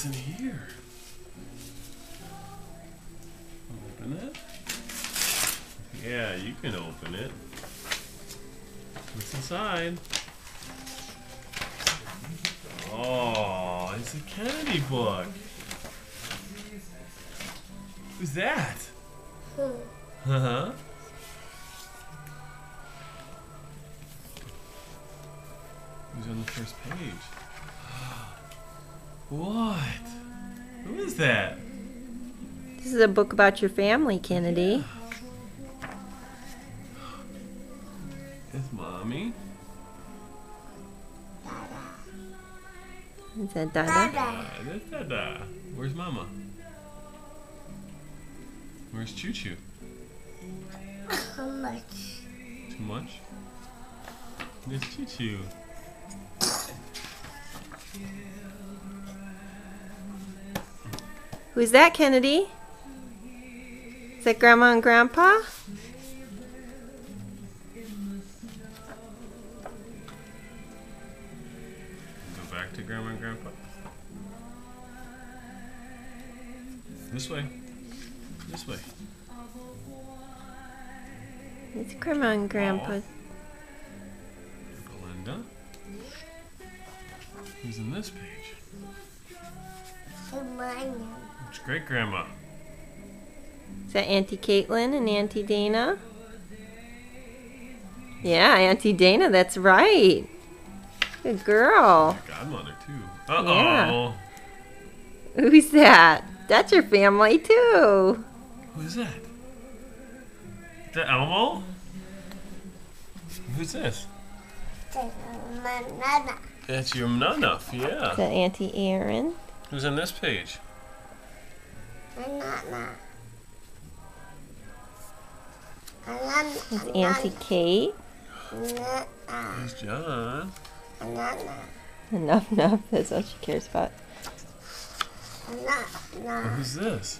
What's in here? Open it? Yeah, you can open it. What's inside? Oh, it's a Kennedy book. Who's that? Uh-huh. Who's on the first page? What? Who is that? This is a book about your family, Kennedy. It's Mommy. Is that Dada? That's Dada. Where's Mama? Where's Choo Choo? How much? Too much? There's Choo Choo. Who's that, Kennedy? Is that Grandma and Grandpa? Go back to Grandma and Grandpa. This way. This way. It's Grandma and Grandpa. Belinda. Who's in this page? It's Great Grandma. Is that Auntie Caitlin and Auntie Dana? Yeah, Auntie Dana, that's right. Good girl. Godmother, too. Uh-oh. Who's that? That's your family, too. Who's that? Is that Elmo? Who's this? That's your Nana, Is yeah. that Auntie Erin? Who's on this page? It's Auntie Kate. There's John. Enough, enough. That's all she cares about. Oh, who's this?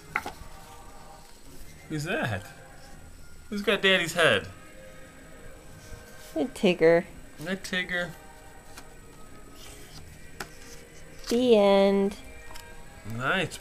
Who's that? Who's got Daddy's head? Good Tigger. Is that Tigger? The end. Nice.